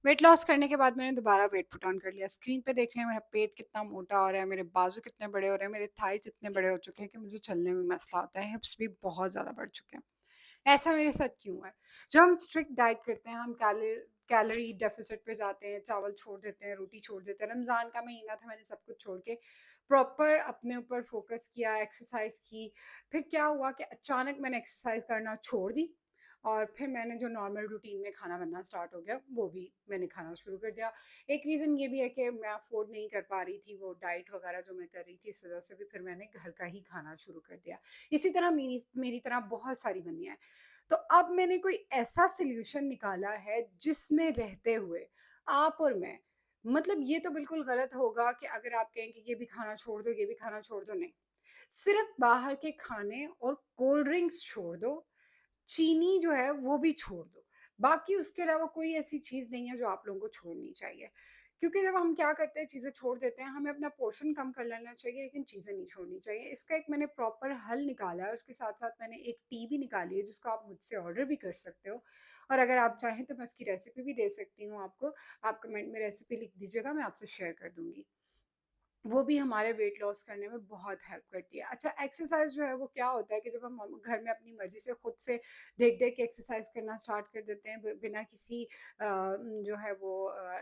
Weight loss करने के बाद मैंने दोबारा वेट पुट ऑन कर लिया। स्क्रीन पे देख लिया मेरा पेट कितना मोटा हो रहा है, मेरे बाजू कितने बड़े हो रहे हैं, मेरे थाइज़ इतने बड़े हो चुके हैं कि मुझे चलने में मसला होता है, हिप्स भी बहुत ज़्यादा बढ़ चुके हैं। ऐसा मेरे साथ क्यों है? जब हम स्ट्रिक्ट डाइट करते हैं, हम कैलोरी डेफ़िसिट पे जाते हैं, चावल छोड़ देते हैं, रोटी छोड़ देते हैं। रमज़ान का महीना था, मैंने सब कुछ छोड़ के प्रॉपर अपने ऊपर फ़ोकस किया, एक्सरसाइज़ की। फिर क्या हुआ कि अचानक मैंने एक्सरसाइज़ करना छोड़ दी और फिर मैंने जो नॉर्मल रूटीन में खाना बनना स्टार्ट हो गया, वो भी मैंने खाना शुरू कर दिया। एक रीज़न ये भी है कि मैं अफ़ोर्ड नहीं कर पा रही थी वो डाइट वग़ैरह जो मैं कर रही थी, इस वज़ह से भी फिर मैंने घर का ही खाना शुरू कर दिया। इसी तरह मेरी मेरी तरह बहुत सारी बंदियाँ हैं। तो अब मैंने कोई ऐसा सॉल्यूशन निकाला है जिसमें रहते हुए आप और मैं, मतलब ये तो बिल्कुल गलत होगा कि अगर आप कहें कि ये भी खाना छोड़ दो, ये भी खाना छोड़ दो, नहीं। सिर्फ बाहर के खाने और कोल्ड ड्रिंक्स छोड़ दो, चीनी जो है वो भी छोड़ दो। बाकी उसके अलावा कोई ऐसी चीज़ नहीं है जो आप लोगों को छोड़नी चाहिए। क्योंकि जब हम क्या करते हैं, चीज़ें छोड़ देते हैं, हमें अपना पोर्शन कम कर लेना चाहिए, लेकिन चीज़ें नहीं छोड़नी चाहिए। इसका एक मैंने प्रॉपर हल निकाला है और उसके साथ-साथ मैंने एक टी भी निकाली है जिसको आप मुझसे ऑर्डर भी कर सकते हो। और अगर आप चाहें तो मैं उसकी रेसिपी भी दे सकती हूँ आपको। आप कमेंट में रेसिपी लिख दीजिएगा, मैं आपसे शेयर कर दूँगी। वो भी हमारे वेट लॉस करने में बहुत हेल्प करती है। अच्छा, एक्सरसाइज़ जो है वो क्या होता है कि जब हम घर में अपनी मर्ज़ी से खुद से देख-देख के एक्सरसाइज़ करना स्टार्ट कर देते हैं बिना किसी जो है वो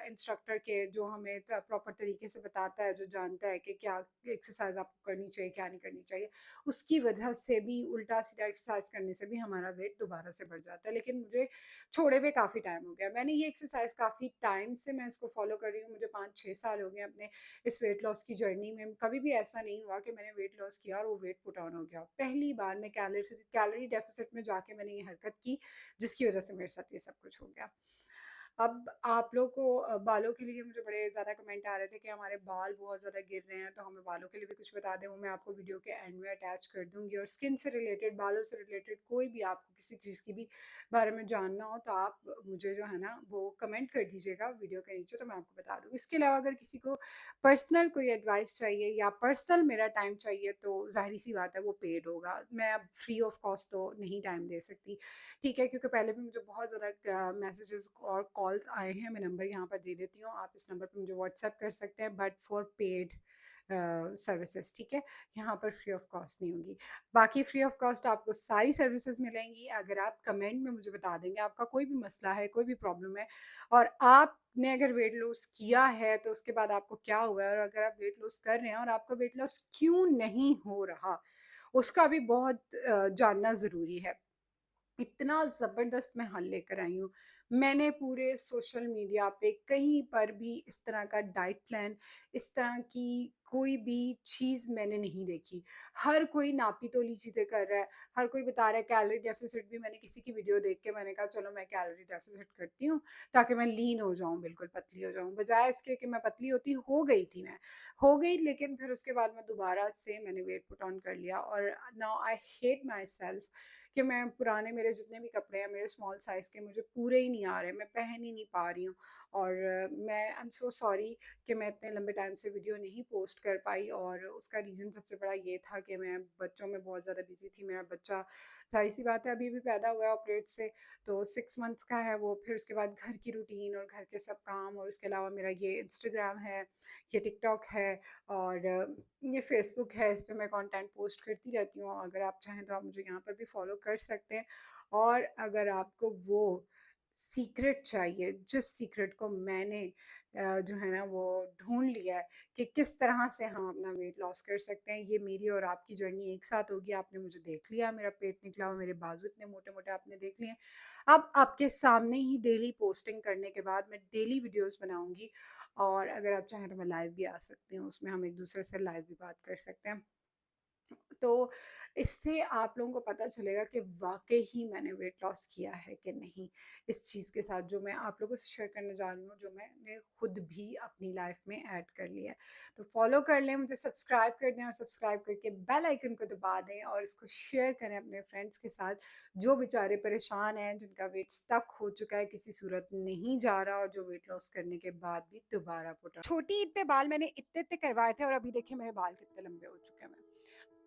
इंस्ट्रक्टर के, जो हमें प्रॉपर तरीके से बताता है, जो जानता है कि क्या एक्सरसाइज़ आपको करनी चाहिए, क्या नहीं करनी चाहिए। उसकी वजह से भी उल्टा-सीधा एक्सरसाइज़ करने से भी हमारा वेट दोबारा से बढ़ जाता है। लेकिन मुझे छोड़े हुए काफ़ी टाइम हो गया। मैंने ये एक्सरसाइज़ काफ़ी टाइम से मैं इसको फ़ॉलो कर रही हूँ। मुझे 5-6 साल हो गए अपने इस वेट लॉस की जर्नी में। कभी भी ऐसा नहीं हुआ कि मैंने वेट लॉस किया और वो वेट पुट ऑन हो गया। पहली बार मैं कैलोरी डेफ़िसिट में जाके मैंने ये हरकत की, जिसकी वज़ह से मेरे साथ ये सब कुछ हो गया। अब आप लोग को बालों के लिए मुझे बड़े ज़्यादा कमेंट आ रहे थे कि हमारे बाल बहुत ज़्यादा गिर रहे हैं, तो हमें बालों के लिए भी कुछ बता दें। वो मैं आपको वीडियो के एंड में अटैच कर दूँगी। और स्किन से रिलेटेड, बालों से रिलेटेड कोई भी आपको किसी चीज़ की भी बारे में जानना हो तो आप मुझे जो है ना वो कमेंट कर दीजिएगा वीडियो के नीचे, तो मैं आपको बता दूँगी। इसके अलावा अगर किसी को पर्सनल कोई एडवाइस चाहिए या पर्सनल मेरा टाइम चाहिए तो ज़ाहिर-सी बात है वो पेड होगा। मैं अब फ्री ऑफ कॉस्ट तो नहीं टाइम दे सकती, ठीक है? क्योंकि पहले भी मुझे बहुत ज़्यादा मैसेजेस और कॉल्स आए हैं। मैं नंबर यहाँ पर दे देती हूँ, आप इस नंबर पे मुझे व्हाट्सएप कर सकते हैं, बट फॉर पेड सर्विसेज़, ठीक है? यहाँ पर फ्री ऑफ कॉस्ट नहीं होगी। बाकी फ्री ऑफ कॉस्ट आपको सारी सर्विसेज़ मिलेंगी अगर आप कमेंट में मुझे बता देंगे आपका कोई भी मसला है, कोई भी प्रॉब्लम है और आपने अगर वेट लॉस किया है तो उसके बाद आपको क्या हुआ है, और अगर आप वेट लॉस कर रहे हैं और आपका वेट लॉस क्यों नहीं हो रहा, उसका भी बहुत जानना ज़रूरी है। इतना ज़बरदस्त मैं हल लेकर आई हूँ। मैंने पूरे सोशल मीडिया पे कहीं पर भी इस तरह का डाइट प्लान, इस तरह की कोई भी चीज़ मैंने नहीं देखी। हर कोई नापी-तोली चीज़ें कर रहा है, हर कोई बता रहा है कैलोरी डेफ़िसिट भी। मैंने किसी की वीडियो देख के मैंने कहा चलो मैं कैलोरी डेफ़िसिट करती हूँ, ताकि मैं लीन हो जाऊँ, बिल्कुल पतली हो जाऊँ। बजाए इसके कि मैं पतली होती, हो गई थी मैं, हो गई, लेकिन फिर उसके बाद मैं दोबारा से मैंने वेट पुट ऑन कर लिया और now I hate my self कि मैं पुराने मेरे जितने भी कपड़े हैं मेरे स्मॉल साइज़ के, मुझे पूरे ही नहीं आ रहे, मैं पहन ही नहीं पा रही हूँ। और मैं आई एम सो सॉरी कि मैं इतने लंबे टाइम से वीडियो नहीं पोस्ट कर पाई, और उसका रीज़न सबसे बड़ा ये था कि मैं बच्चों में बहुत ज़्यादा बिज़ी थी। मेरा बच्चा, ज़ाहिर-सी बात है, अभी भी पैदा हुआ है ऑपरेट से, तो 6 मंथ्स का है वो। फिर उसके बाद घर की रूटीन और घर के सब काम, और उसके अलावा मेरा ये इंस्टाग्राम है, ये टिकटॉक है और ये फ़ेसबुक है, इस पे मैं कंटेंट पोस्ट करती रहती हूँ। अगर आप चाहें तो आप मुझे यहाँ पर भी फ़ॉलो कर सकते हैं। और अगर आपको वो सीक्रेट चाहिए, जिस सीक्रेट को मैंने जो है ना वो ढूँढ लिया है कि किस तरह से हम अपना वेट लॉस कर सकते हैं, ये मेरी और आपकी जर्नी एक साथ होगी। आपने मुझे देख लिया, मेरा पेट निकला हुआ, मेरे बाजू इतने मोटे-मोटे आपने देख लिए हैं। अब आपके सामने ही डेली पोस्टिंग करने के बाद मैं डेली वीडियोज़ बनाऊँगी, और अगर आप चाहें तो मैं लाइव भी आ सकती हूँ, उसमें हम एक-दूसरे से लाइव भी बात कर सकते हैं। तो इससे आप लोगों को पता चलेगा कि वाक़ई ही मैंने वेट लॉस किया है कि नहीं। इस चीज़ के साथ जो मैं आप लोगों से शेयर करने जा रही हूँ, जो मैंने खुद भी अपनी लाइफ़ में ऐड कर लिया है। तो फ़ॉलो कर लें, मुझे सब्सक्राइब कर दें और सब्सक्राइब करके बेल आइकन को दबा दें और इसको शेयर करें अपने फ्रेंड्स के साथ, जो बेचारे परेशान हैं, जिनका वेट स्टक हो चुका है, किसी सूरत नहीं जा रहा, और जो वेट लॉस करने के बाद भी दोबारा पुट ऑन। छोटी ईद पे बाल मैंने इत्ते-इत्ते करवाए थे और अभी देखिए मेरे बाल कितने लंबे हो चुके हैं।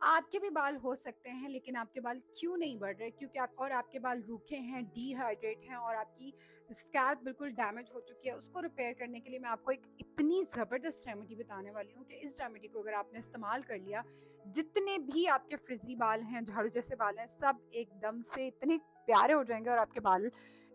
आपके भी बाल हो सकते हैं, लेकिन आपके बाल क्यों नहीं बढ़ रहे? क्योंकि आपके बाल रूखे हैं, डिहाइड्रेट हैं और आपकी स्कैल्प बिल्कुल डैमेज हो चुकी है। उसको रिपेयर करने के लिए मैं आपको एक इतनी ज़बरदस्त रेमेडी बताने वाली हूँ कि इस रेमेडी को अगर आपने इस्तेमाल कर लिया, जितने भी आपके फ्रिज़ी बाल हैं, झाड़ू जैसे बाल हैं, सब एकदम से इतने प्यारे हो जाएँगे और आपके बाल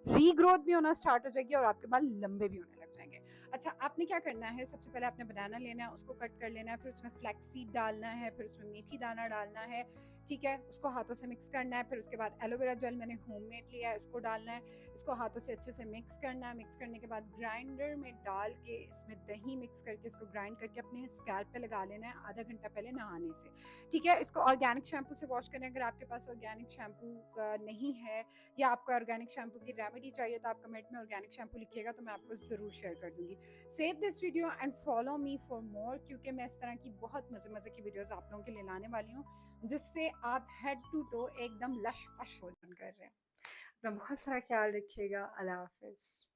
रीग्रोथ भी होना स्टार्ट हो जाएगी और आपके बाल लंबे भी होने लग जाएँगे। अच्छा, आपने क्या करना है, सबसे पहले आपने बनाना लेना है, उसको कट कर लेना है, फिर उसमें फ्लैक्स सीड डालना है, फिर उसमें मेथी दाना डालना है, ठीक है? उसको हाथों से मिक्स करना है, फिर उसके बाद एलोवेरा जेल मैंने होममेड लिया है, इसको डालना है, इसको हाथों से अच्छे से मिक्स करना है, मिक्स करने के बाद ग्राइंडर में डाल के इसमें दही मिक्स करके इसको ग्राइंड करके अपने स्कैल्प पे लगा लेना है आधा घंटा पहले नहाने से, ठीक है? इसको ऑर्गेनिक शैम्पू से वॉश करें, अगर आपके पास ऑर्गेनिक शैम्पू नहीं है या आपको ऑर्गेनिक शैम्पू की रेमेडी चाहिए तो आप कमेंट में ऑर्गेनिक शैम्पू लिखिएगा तो मैं आपको ज़रूर शेयर कर दूँगी। Save this video and follow me for more, क्योंकि मैं इस तरह की बहुत मज़े-मज़े की वीडियोज़ आप लोगों के लिए लाने वाली हूँ, जिससे आप हेड टू टो एकदम लश-पश हो कर रहे हैं। अपना बहुत सारा ख्याल रखिएगा। अल्लाह हाफ़िज़।